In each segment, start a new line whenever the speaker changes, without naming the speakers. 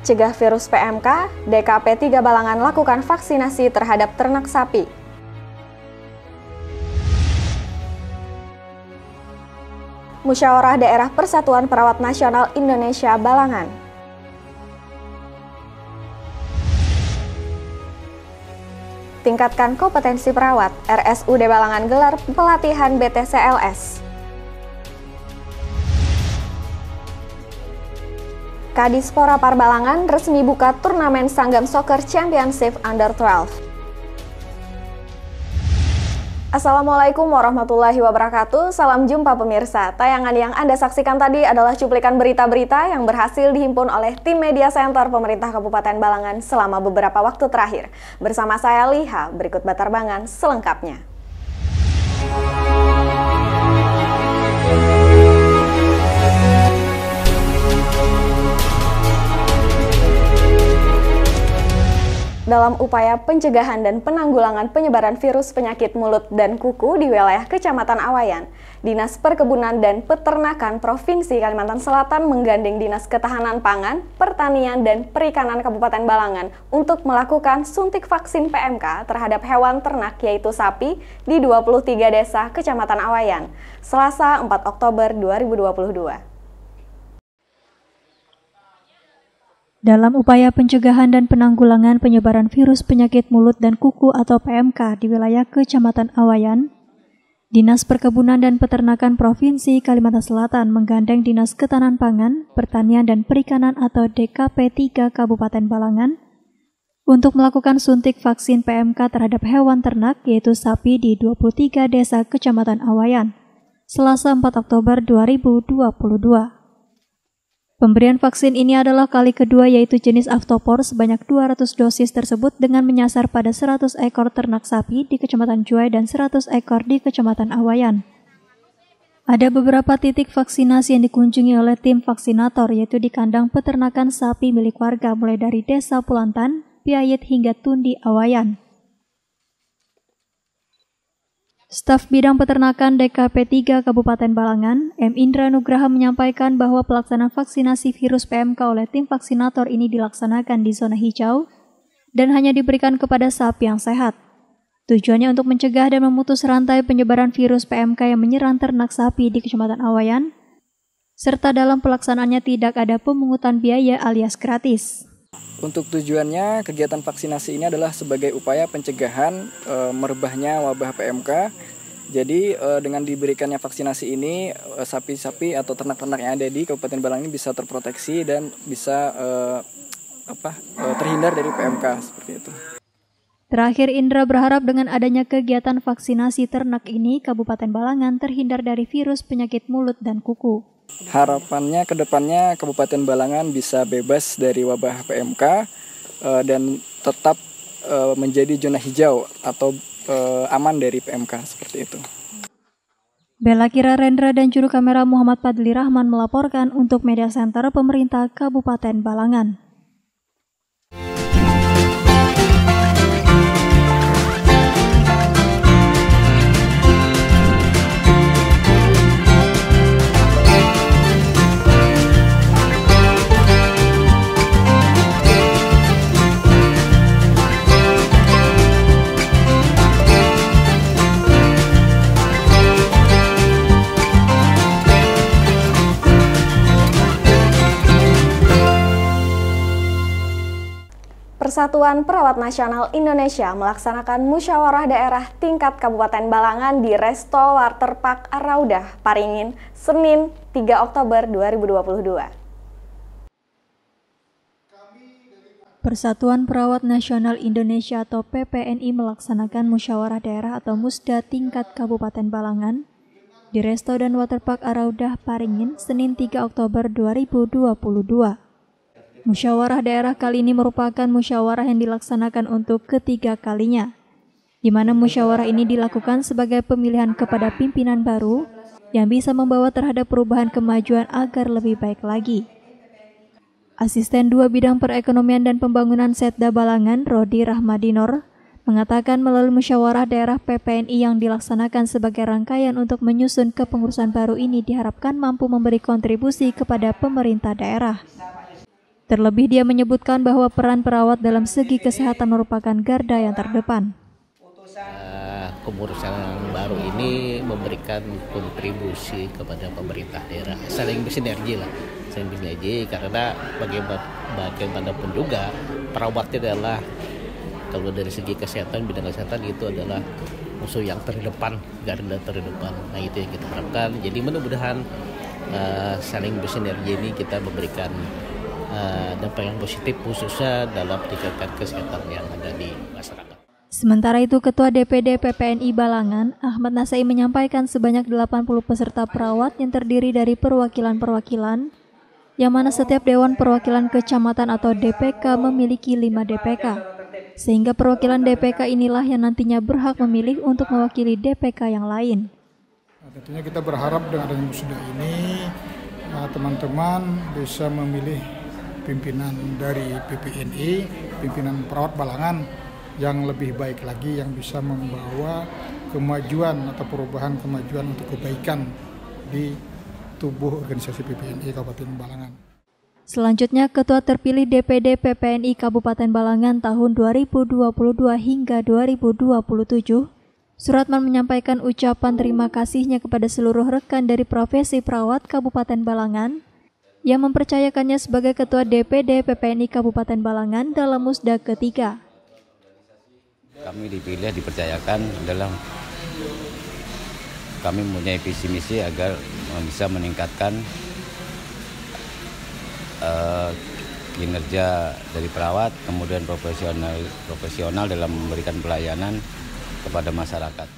Cegah virus PMK, DKP 3 Balangan lakukan vaksinasi terhadap ternak sapi. Musyawarah Daerah Persatuan Perawat Nasional Indonesia Balangan. Tingkatkan kompetensi perawat, RSUD Balangan gelar pelatihan BTCLS. Kadispora Parbalangan resmi buka turnamen Sanggam Soccer Championship Under 12. Assalamualaikum warahmatullahi wabarakatuh. Salam jumpa pemirsa. Tayangan yang Anda saksikan tadi adalah cuplikan berita-berita yang berhasil dihimpun oleh tim Media Center Pemerintah Kabupaten Balangan selama beberapa waktu terakhir. Bersama saya Liha, berikut batarbangan selengkapnya. Dalam upaya pencegahan dan penanggulangan penyebaran virus penyakit mulut dan kuku di wilayah Kecamatan Awayan, Dinas Perkebunan dan Peternakan Provinsi Kalimantan Selatan menggandeng Dinas Ketahanan Pangan, Pertanian, dan Perikanan Kabupaten Balangan untuk melakukan suntik vaksin PMK terhadap hewan ternak yaitu sapi di 23 desa Kecamatan Awayan, Selasa 4 Oktober 2022.
Dalam upaya pencegahan dan penanggulangan penyebaran virus penyakit mulut dan kuku atau PMK di wilayah Kecamatan Awayan, Dinas Perkebunan dan Peternakan Provinsi Kalimantan Selatan menggandeng Dinas Ketahanan Pangan, Pertanian, dan Perikanan atau DKP 3 Kabupaten Balangan untuk melakukan suntik vaksin PMK terhadap hewan ternak yaitu sapi di 23 desa Kecamatan Awayan, Selasa 4 Oktober 2022. Pemberian vaksin ini adalah kali kedua yaitu jenis Aftopor sebanyak 200 dosis tersebut dengan menyasar pada 100 ekor ternak sapi di Kecamatan Juai dan 100 ekor di Kecamatan Awayan. Ada beberapa titik vaksinasi yang dikunjungi oleh tim vaksinator yaitu di kandang peternakan sapi milik warga mulai dari Desa Pulantan, Piayet hingga Tundi Awayan. Staf Bidang Peternakan DKP 3 Kabupaten Balangan, M. Indra Nugraha menyampaikan bahwa pelaksanaan vaksinasi virus PMK oleh tim vaksinator ini dilaksanakan di zona hijau dan hanya diberikan kepada sapi yang sehat. Tujuannya untuk mencegah dan memutus rantai penyebaran virus PMK yang menyerang ternak sapi di Kecamatan Awayan, serta dalam pelaksanaannya tidak ada pemungutan biaya alias gratis.
Untuk tujuannya, kegiatan vaksinasi ini adalah sebagai upaya pencegahan merebahnya wabah PMK. Jadi dengan diberikannya vaksinasi ini, sapi-sapi atau ternak-ternak yang ada di Kabupaten Balangan ini bisa terproteksi dan bisa terhindar dari PMK seperti itu.
Terakhir, Indra berharap dengan adanya kegiatan vaksinasi ternak ini, Kabupaten Balangan terhindar dari virus penyakit mulut dan kuku.
Harapannya ke depannya Kabupaten Balangan bisa bebas dari wabah PMK dan tetap menjadi zona hijau atau aman dari PMK seperti itu.
Bella Kira Rendra dan juru kamera Muhammad Fadli Rahman melaporkan untuk Media Center Pemerintah Kabupaten Balangan.
Persatuan Perawat Nasional Indonesia melaksanakan musyawarah daerah tingkat Kabupaten Balangan di Resto Waterpark Araudah, Paringin, Senin 3 Oktober 2022.
Persatuan Perawat Nasional Indonesia atau PPNI melaksanakan musyawarah daerah atau Musda tingkat Kabupaten Balangan di Resto dan Waterpark Araudah, Paringin, Senin 3 Oktober 2022. Musyawarah daerah kali ini merupakan musyawarah yang dilaksanakan untuk ketiga kalinya, di mana musyawarah ini dilakukan sebagai pemilihan kepada pimpinan baru yang bisa membawa terhadap perubahan kemajuan agar lebih baik lagi. Asisten 2 Bidang Perekonomian dan Pembangunan Setda Balangan, Rodi Rahmadinor, mengatakan melalui musyawarah daerah PPNI yang dilaksanakan sebagai rangkaian untuk menyusun kepengurusan baru ini diharapkan mampu memberi kontribusi kepada pemerintah daerah. Terlebih dia menyebutkan bahwa peran perawat dalam segi kesehatan merupakan garda yang terdepan.
Kemurusan yang baru ini memberikan kontribusi kepada pemerintah daerah, saling bersinergi karena bagaimanapun juga perawat adalah, kalau dari segi kesehatan, bidang kesehatan itu adalah musuh yang terdepan, garda terdepan. Nah, itu yang kita harapkan. Jadi mudah-mudahan saling bersinergi ini kita memberikan dampak yang positif khususnya dalam meningkatkan kesehatan yang ada di masyarakat.
Sementara itu, Ketua DPD PPNI Balangan, Ahmad Nasai menyampaikan sebanyak 80 peserta perawat yang terdiri dari perwakilan-perwakilan, yang mana setiap Dewan Perwakilan Kecamatan atau DPK memiliki 5 DPK. Sehingga perwakilan DPK inilah yang nantinya berhak memilih untuk mewakili DPK yang lain.
Tentunya kita berharap dengan adanya musda ini, teman-teman bisa memilih pimpinan dari PPNI, pimpinan perawat Balangan yang lebih baik lagi, yang bisa membawa kemajuan atau perubahan kemajuan untuk kebaikan di tubuh organisasi PPNI Kabupaten Balangan.
Selanjutnya, Ketua terpilih DPD PPNI Kabupaten Balangan tahun 2022 hingga 2027, Suratman menyampaikan ucapan terima kasihnya kepada seluruh rekan dari profesi perawat Kabupaten Balangan yang mempercayakannya sebagai Ketua DPD PPNI Kabupaten Balangan dalam musda ketiga.
Kami dipilih, dipercayakan dalam kami mempunyai visi misi agar bisa meningkatkan kinerja dari perawat, kemudian profesional dalam memberikan pelayanan kepada masyarakat.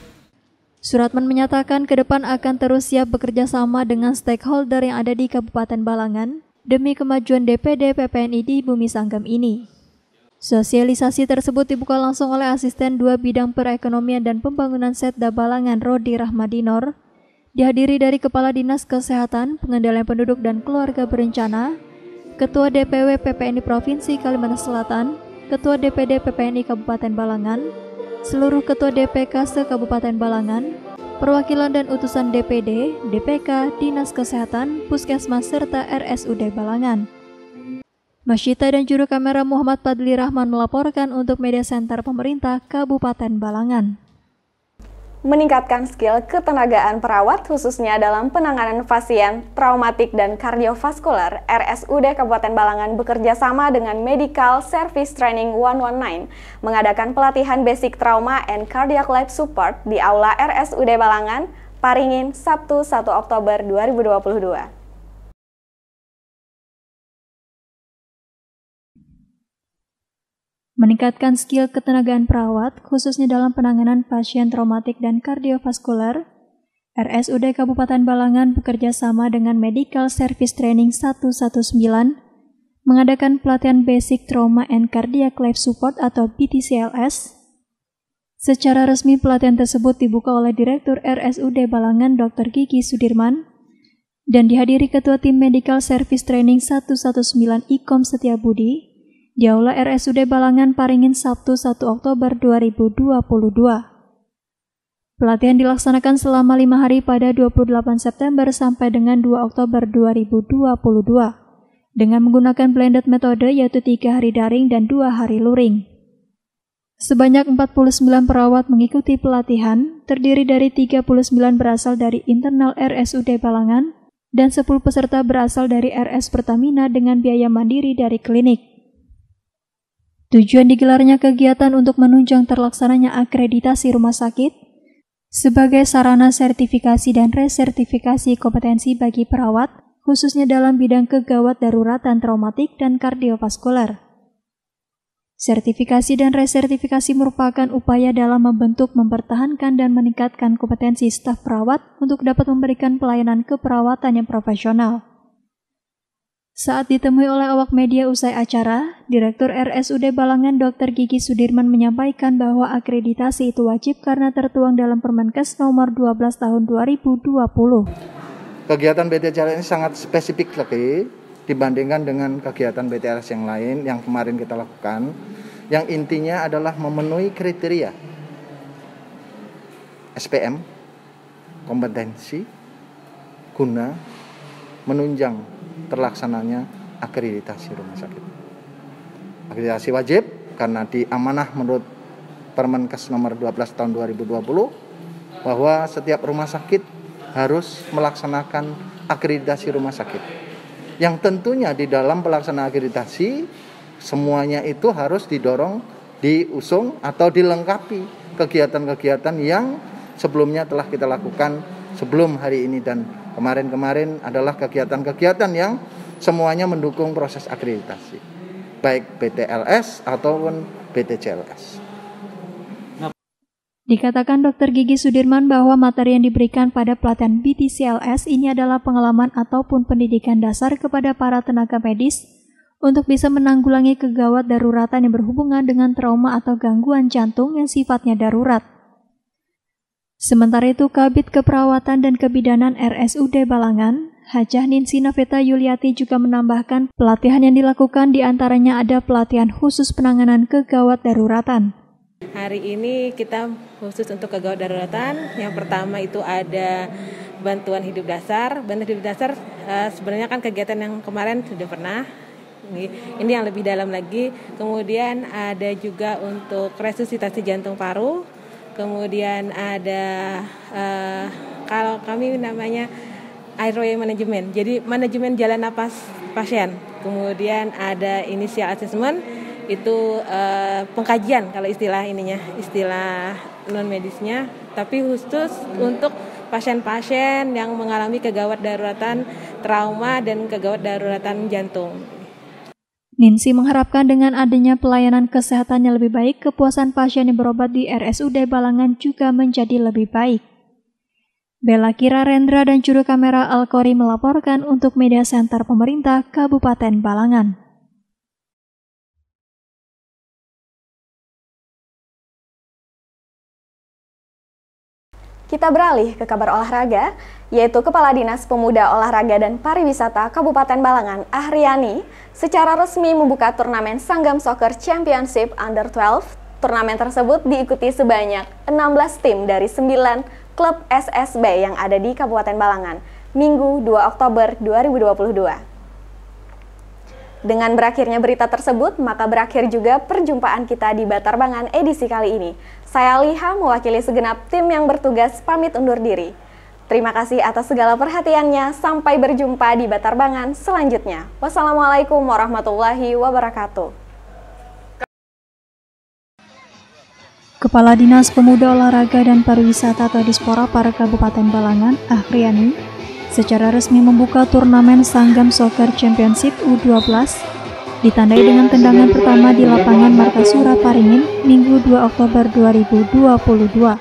Suratman menyatakan ke depan akan terus siap bekerja sama dengan stakeholder yang ada di Kabupaten Balangan demi kemajuan DPD PPNI di Bumi Sanggam ini. Sosialisasi tersebut dibuka langsung oleh Asisten 2 Bidang Perekonomian dan Pembangunan Setda Balangan Rodi Rahmadinor, dihadiri dari Kepala Dinas Kesehatan, Pengendalian Penduduk dan Keluarga Berencana, Ketua DPW PPNI Provinsi Kalimantan Selatan, Ketua DPD PPNI Kabupaten Balangan, seluruh Ketua DPK se-Kabupaten Balangan, perwakilan dan utusan DPD, DPK, Dinas Kesehatan, Puskesmas, serta RSUD Balangan. Masyita dan juru kamera Muhammad Padli Rahman melaporkan untuk Media Center Pemerintah Kabupaten Balangan.
Meningkatkan skill ketenagaan perawat khususnya dalam penanganan pasien traumatik dan kardiovaskular, RSUD Kabupaten Balangan bekerja sama dengan Medical Service Training 119 mengadakan pelatihan basic trauma and cardiac life support di Aula RSUD Balangan, Paringin, Sabtu 1 Oktober 2022.
Meningkatkan skill ketenagaan perawat, khususnya dalam penanganan pasien traumatik dan kardiovaskular, RSUD Kabupaten Balangan bekerja sama dengan Medical Service Training 119 mengadakan pelatihan Basic Trauma and Cardiac Life Support atau BTCLS. Secara resmi pelatihan tersebut dibuka oleh Direktur RSUD Balangan Dr. Gigi Sudirman dan dihadiri Ketua Tim Medical Service Training 119 IKOM Setiabudi di Aula RSUD Balangan Paringin Sabtu 1 Oktober 2022. Pelatihan dilaksanakan selama 5 hari pada 28 September sampai dengan 2 Oktober 2022 dengan menggunakan blended metode yaitu 3 hari daring dan 2 hari luring. Sebanyak 49 perawat mengikuti pelatihan, terdiri dari 39 berasal dari internal RSUD Balangan dan 10 peserta berasal dari RS Pertamina dengan biaya mandiri dari klinik. Tujuan digelarnya kegiatan untuk menunjang terlaksananya akreditasi rumah sakit sebagai sarana sertifikasi dan resertifikasi kompetensi bagi perawat, khususnya dalam bidang kegawat daruratan traumatik dan kardiovaskular. Sertifikasi dan resertifikasi merupakan upaya dalam membentuk, mempertahankan, dan meningkatkan kompetensi staf perawat untuk dapat memberikan pelayanan keperawatan yang profesional. Saat ditemui oleh awak media usai acara, Direktur RSUD Balangan Dr. Gigi Sudirman menyampaikan bahwa akreditasi itu wajib karena tertuang dalam Permenkes nomor 12 tahun 2020.
Kegiatan BTCLS ini sangat spesifik lagi dibandingkan dengan kegiatan BTCLS yang lain yang kemarin kita lakukan, yang intinya adalah memenuhi kriteria SPM, kompetensi, guna menunjang terlaksananya akreditasi rumah sakit. Akreditasi wajib karena diamanah menurut Permenkes nomor 12 tahun 2020 bahwa setiap rumah sakit harus melaksanakan akreditasi rumah sakit. Yang tentunya di dalam pelaksanaan akreditasi semuanya itu harus didorong, diusung atau dilengkapi kegiatan-kegiatan yang sebelumnya telah kita lakukan sebelum hari ini dan kemarin-kemarin adalah kegiatan-kegiatan yang semuanya mendukung proses akreditasi. Baik BTLS ataupun BTCLS.
Dikatakan Dr. Gigi Sudirman bahwa materi yang diberikan pada pelatihan BTCLS ini adalah pengalaman ataupun pendidikan dasar kepada para tenaga medis untuk bisa menanggulangi kegawat daruratan yang berhubungan dengan trauma atau gangguan jantung yang sifatnya darurat. Sementara itu, Kabid Keperawatan dan Kebidanan RSUD Balangan, Hajah Ninsi Naveta Yuliati juga menambahkan pelatihan yang dilakukan diantaranya ada pelatihan khusus penanganan kegawat daruratan.
Hari ini kita khusus untuk kegawat daruratan. Yang pertama itu ada bantuan hidup dasar. Bantuan hidup dasar sebenarnya kan kegiatan yang kemarin sudah pernah. Ini yang lebih dalam lagi. Kemudian ada juga untuk resusitasi jantung paru. Kemudian ada kalau kami namanya airway management, jadi manajemen jalan napas pasien. Kemudian ada initial assessment, itu pengkajian kalau istilah non medisnya, tapi khusus untuk pasien-pasien yang mengalami kegawat daruratan trauma dan kegawat daruratan jantung.
Ninsi mengharapkan dengan adanya pelayanan kesehatan yang lebih baik, kepuasan pasien yang berobat di RSUD Balangan juga menjadi lebih baik. Bella Kira Rendra dan juru kamera Alkori melaporkan untuk Media Center Pemerintah Kabupaten Balangan.
Kita beralih ke kabar olahraga, yaitu Kepala Dinas Pemuda Olahraga dan Pariwisata Kabupaten Balangan, Ahriani, secara resmi membuka turnamen Sanggam Soccer Championship Under 12. Turnamen tersebut diikuti sebanyak 16 tim dari 9 klub SSB yang ada di Kabupaten Balangan, Minggu 2 Oktober 2022. Dengan berakhirnya berita tersebut, maka berakhir juga perjumpaan kita di Batarbangan edisi kali ini. Saya Liha, mewakili segenap tim yang bertugas, pamit undur diri. Terima kasih atas segala perhatiannya, sampai berjumpa di Batarbangan selanjutnya. Wassalamualaikum warahmatullahi wabarakatuh.
Kepala Dinas Pemuda Olahraga dan Pariwisata atau Disporapar Kabupaten Balangan, Ahriani, secara resmi membuka turnamen Sanggam Soccer Championship U12, ditandai dengan tendangan pertama di lapangan Martasura Paringin, Minggu 2 Oktober 2022.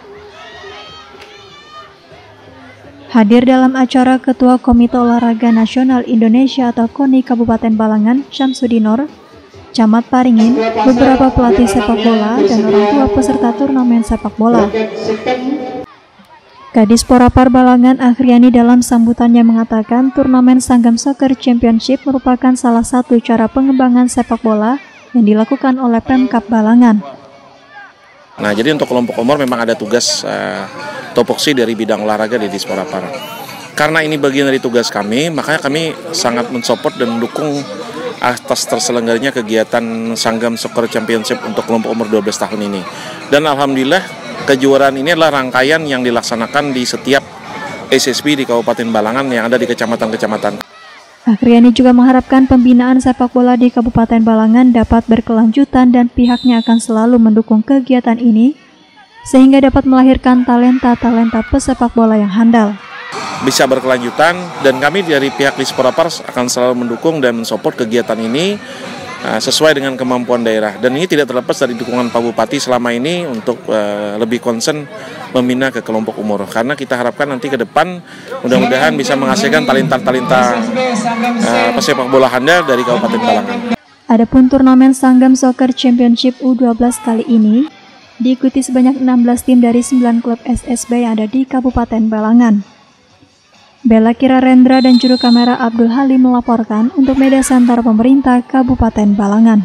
Hadir dalam acara Ketua Komite Olahraga Nasional Indonesia atau KONI Kabupaten Balangan, Syamsudinor, Camat Paringin, beberapa pelatih sepak bola, dan orang tua peserta turnamen sepak bola. Kadis Porapar Balangan Ahriani dalam sambutannya mengatakan turnamen Sanggam Soccer Championship merupakan salah satu cara pengembangan sepak bola yang dilakukan oleh Pemkab Balangan.
Nah, jadi untuk kelompok umur memang ada tugas topoksi dari bidang olahraga di Disporapar. Karena ini bagian dari tugas kami, makanya kami sangat mensupport dan mendukung atas terselenggaranya kegiatan Sanggam Soccer Championship untuk kelompok umur 12 tahun ini. Dan alhamdulillah kejuaraan ini adalah rangkaian yang dilaksanakan di setiap SSB di Kabupaten Balangan yang ada di kecamatan-kecamatan.
Ahriani juga mengharapkan pembinaan sepak bola di Kabupaten Balangan dapat berkelanjutan dan pihaknya akan selalu mendukung kegiatan ini sehingga dapat melahirkan talenta-talenta pesepak bola yang handal.
Bisa berkelanjutan dan kami dari pihak Disporapar akan selalu mendukung dan mensupport kegiatan ini sesuai dengan kemampuan daerah. Dan ini tidak terlepas dari dukungan Pak Bupati selama ini untuk lebih concern membina ke kelompok umur. Karena kita harapkan nanti ke depan mudah-mudahan bisa menghasilkan talenta-talenta pesepak bola handal dari Kabupaten Balangan.
Adapun turnamen Sanggam Soccer Championship U12 kali ini diikuti sebanyak 16 tim dari 9 klub SSB yang ada di Kabupaten Balangan. Bella Kira Rendra dan juru kamera Abdul Halim melaporkan untuk Media Center Pemerintah Kabupaten Balangan.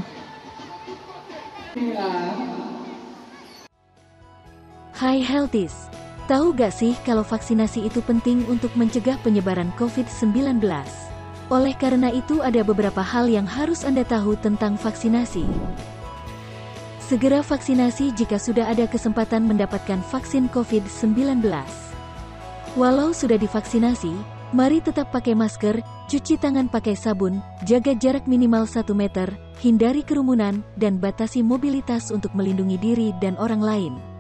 Hai Healthies, tahu gak sih kalau vaksinasi itu penting untuk mencegah penyebaran COVID-19? Oleh karena itu ada beberapa hal yang harus Anda tahu tentang vaksinasi. Segera vaksinasi jika sudah ada kesempatan mendapatkan vaksin COVID-19. Walau sudah divaksinasi, mari tetap pakai masker, cuci tangan pakai sabun, jaga jarak minimal 1 meter, hindari kerumunan, dan batasi mobilitas untuk melindungi diri dan orang lain.